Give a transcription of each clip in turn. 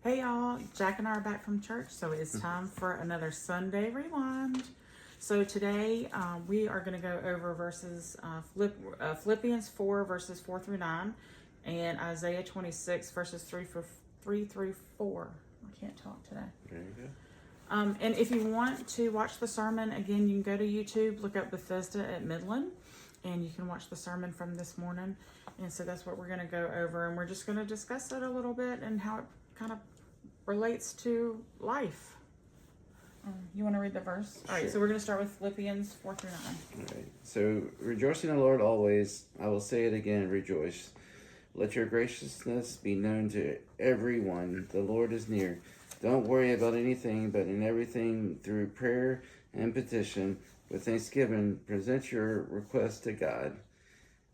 Hey y'all, Jack and I are back from church, so it's time for another Sunday Rewind. So today we are going to go over Philippians 4 verses 4 through 9 and Isaiah 26 verses 3 through 4. I can't talk today. There you go. And if you want to watch the sermon, again, you can go to YouTube, look up Bethesda at Midland, and you can watch the sermon from this morning. And so that's what we're going to go over, and we're just going to discuss it a little bit and how it kind of relates to life. You want to read the verse? All right, Sure. so we're going to start with Philippians 4 through 9. All right. So, rejoice in the Lord always. I will say it again, rejoice. Let your graciousness be known to everyone. The Lord is near. Don't worry about anything, but in everything, through prayer and petition, with thanksgiving, present your request to God.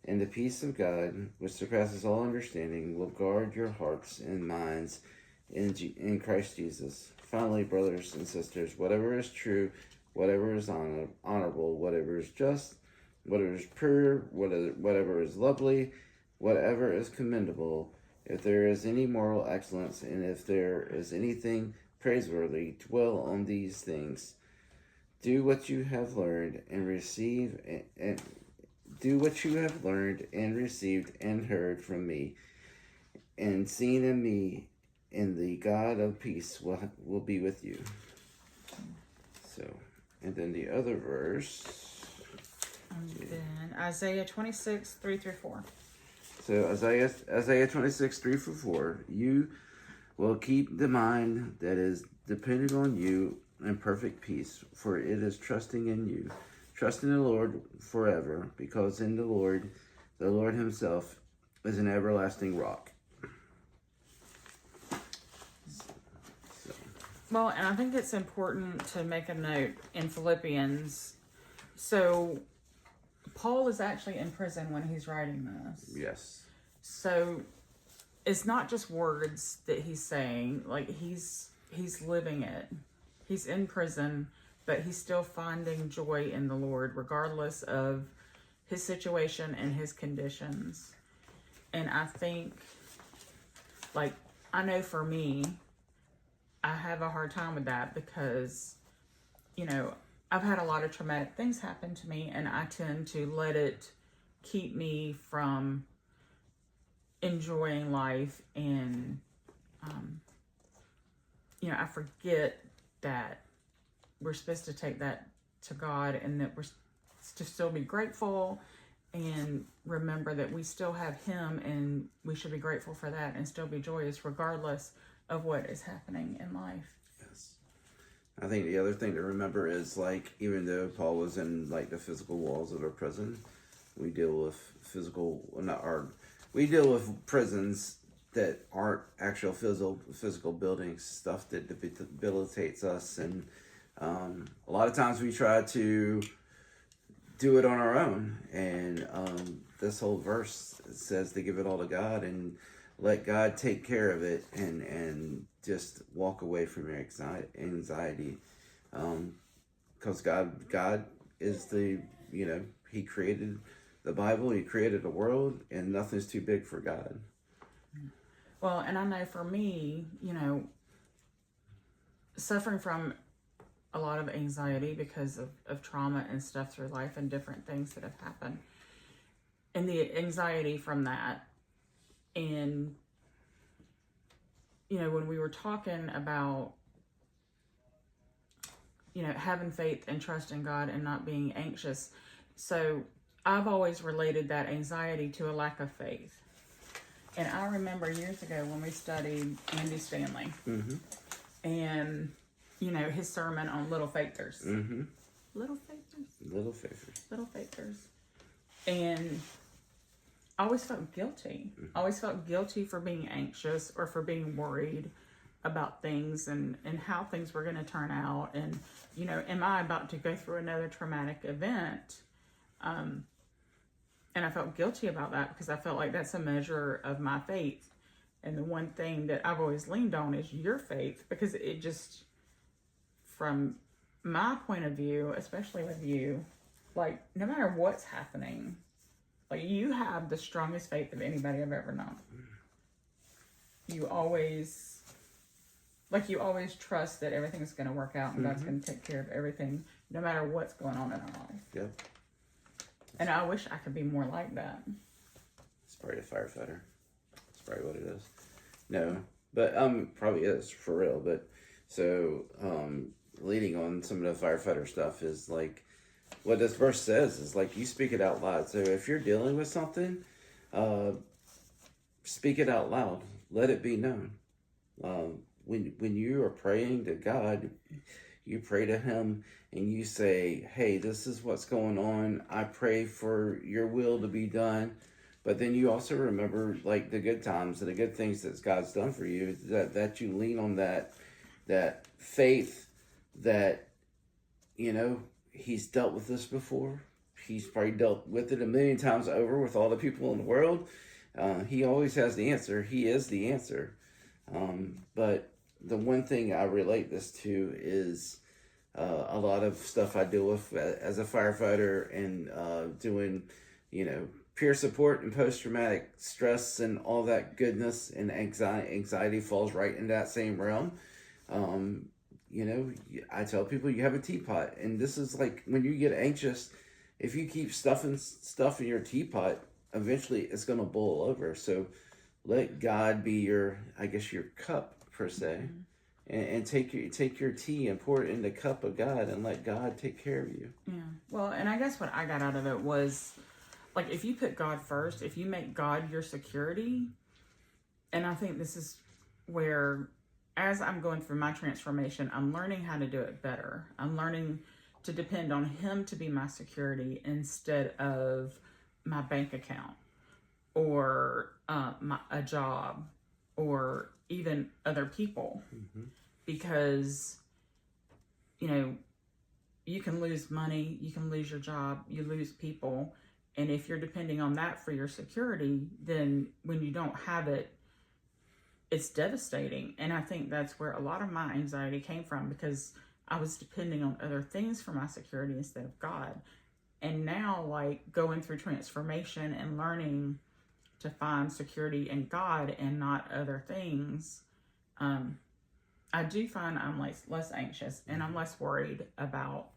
And the peace of God, which surpasses all understanding, will guard your hearts and minds in Christ Jesus. Finally, brothers and sisters, whatever is true, whatever is honorable, whatever is just, whatever is pure, whatever is lovely, whatever is commendable, if there is any moral excellence, and if there is anything praiseworthy, dwell on these things. Do what you have learned and received and received and heard from me, and seen in me, and the God of peace will be with you. So, and then the other verse. And then Isaiah 26, 3 through 4. So Isaiah 26, 3 through 4. You will keep the mind that is dependent on you in perfect peace, for it is trusting in you. Trust in the Lord forever, because in the Lord himself is an everlasting rock. Well, and I think it's important to make a note in Philippians. So, Paul is actually in prison when he's writing this. Yes. So, it's not just words that he's saying. Like, he's living it. He's in prison, but he's still finding joy in the Lord, regardless of his situation and his conditions. And I think, like, I know for me, I have a hard time with that because, I've had a lot of traumatic things happen to me, and I tend to let it keep me from enjoying life. And, I forget that we're supposed to take that to God, and that we're to still be grateful and remember that we still have Him, and we should be grateful for that and still be joyous regardless of what is happening in life. Yes. I think the other thing to remember is, like, even though Paul was in, like, the physical walls of a prison, we deal with we deal with prisons that aren't actual physical buildings, stuff that debilitates us. And a lot of times we try to do it on our own. And this whole verse says to give it all to God and let God take care of it, and just walk away from your anxiety. Because God is He created the Bible, He created the world, and nothing's too big for God. Well, and I know for me, suffering from a lot of anxiety because of trauma and stuff through life and different things that have happened, and the anxiety from that. And, when we were talking about, having faith and trust in God and not being anxious. So I've always related that anxiety to a lack of faith. And I remember years ago when we studied Andy Stanley, and, his sermon on little faithers. Mm-hmm. Little faithers? Little faithers. Little faithers. And I always felt guilty. I always felt guilty for being anxious or for being worried about things and how things were going to turn out. And, am I about to go through another traumatic event? And I felt guilty about that because I felt like that's a measure of my faith. And the one thing that I've always leaned on is your faith, because it just, from my point of view, especially with you, like, no matter what's happening, like, you have the strongest faith of anybody I've ever known. You always Like, you always trust that everything's going to work out and God's Mm-hmm. going to take care of everything, no matter what's going on in our life. Yep. And I wish I could be more like that. It's probably a firefighter. That's probably what it is. No, but probably is for real. But so leading on some of the firefighter stuff is like what this verse says is like you speak it out loud. So if you're dealing with something, speak it out loud. Let it be known. When you are praying to God, you pray to Him and you say, "Hey, this is what's going on. I pray for Your will to be done." But then you also remember like the good times and the good things that God's done for you. That you lean on that faith that He's dealt with this before. He's probably dealt with it a million times over with all the people in the world. He always has the answer. He is the answer. But the one thing I relate this to is a lot of stuff I deal with as a firefighter and doing, peer support and post-traumatic stress and all that goodness, and anxiety falls right in that same realm. I tell people you have a teapot, and this is like when you get anxious, if you keep stuffing stuff in your teapot, eventually it's going to boil over. So let God be your cup per se, and take your tea and pour it in the cup of God and let God take care of you. Yeah. Well, and I guess what I got out of it was, like, if you put God first, if you make God your security, and I think this is where, as I'm going through my transformation, I'm learning how to do it better. I'm learning to depend on Him to be my security instead of my bank account or a job or even other people. Mm-hmm. Because, you can lose money, you can lose your job, you lose people. And if you're depending on that for your security, then when you don't have it, it's devastating. And I think that's where a lot of my anxiety came from, because I was depending on other things for my security instead of God. And now, like, going through transformation and learning to find security in God and not other things, I do find I'm less anxious and I'm less worried about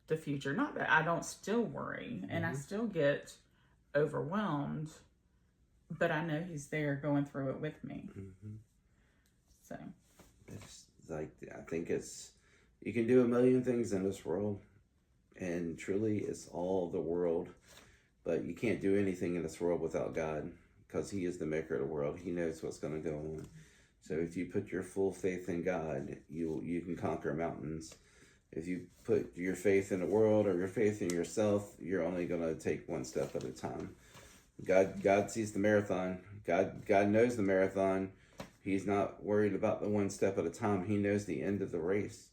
the future. Not that I don't still worry, and I still get overwhelmed, but I know He's there going through it with me. Mm-hmm. So it's like, I think you can do a million things in this world, and truly it's all the world, but you can't do anything in this world without God, because He is the maker of the world. He knows what's going to go on. So if you put your full faith in God, you can conquer mountains. If you put your faith in the world or your faith in yourself, you're only going to take one step at a time. God sees the marathon. God knows the marathon. He's not worried about the one step at a time. He knows the end of the race.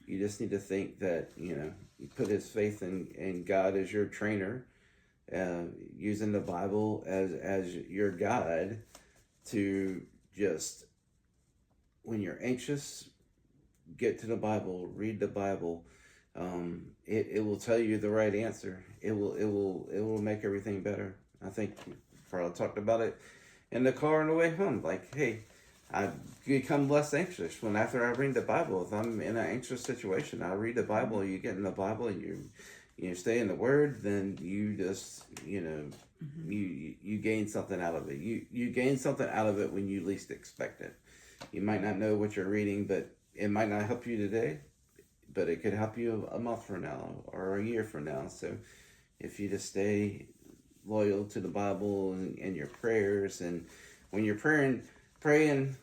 You just need to think that, you put His faith in God as your trainer, using the Bible as your guide to just, when you're anxious, get to the Bible, read the Bible. It will tell you the right answer. It will make everything better. I think Carl talked about it in the car on the way home. Like, hey, I become less anxious after I read the Bible. If I'm in an anxious situation, I read the Bible. You get in the Bible and you stay in the Word. Then you just you gain something out of it. You gain something out of it when you least expect it. You might not know what you're reading, but it might not help you today, but it could help you a month from now or a year from now. So if you just stay loyal to the Bible and your prayers, and when you're praying to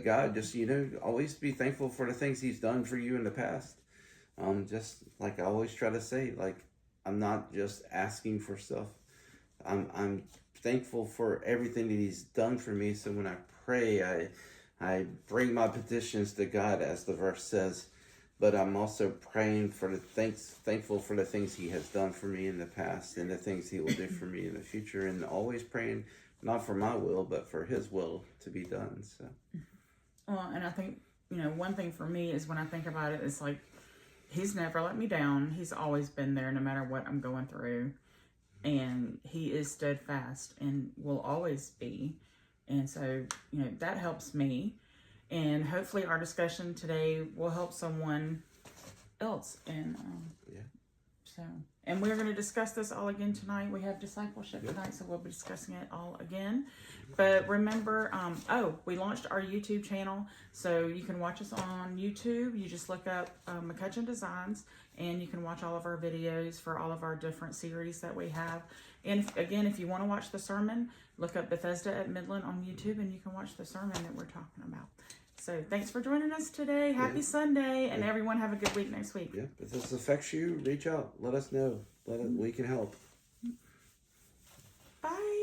God, just, always be thankful for the things He's done for you in the past. Just like I always try to say, like, I'm not just asking for stuff. I'm thankful for everything that He's done for me. So when I pray, I bring my petitions to God, as the verse says, but I'm also praying thankful for the things He has done for me in the past and the things He will do for me in the future, and always praying not for my will, but for His will to be done. So, well, and I think, one thing for me is when I think about it, it's like, He's never let me down. He's always been there no matter what I'm going through. And He is steadfast and will always be. And so, that helps me. And hopefully our discussion today will help someone else. And so, and we're going to discuss this all again tonight. We have discipleship tonight, so we'll be discussing it all again. But remember, we launched our YouTube channel, so you can watch us on YouTube. You just look up McCutcheon Designs, and you can watch all of our videos for all of our different series that we have. And if you want to watch the sermon, look up Bethesda at Midland on YouTube, and you can watch the sermon that we're talking about. So thanks for joining us today. Happy Sunday, and everyone have a good week next week. Yeah, if this affects you, reach out. Let us know. We can help. Bye.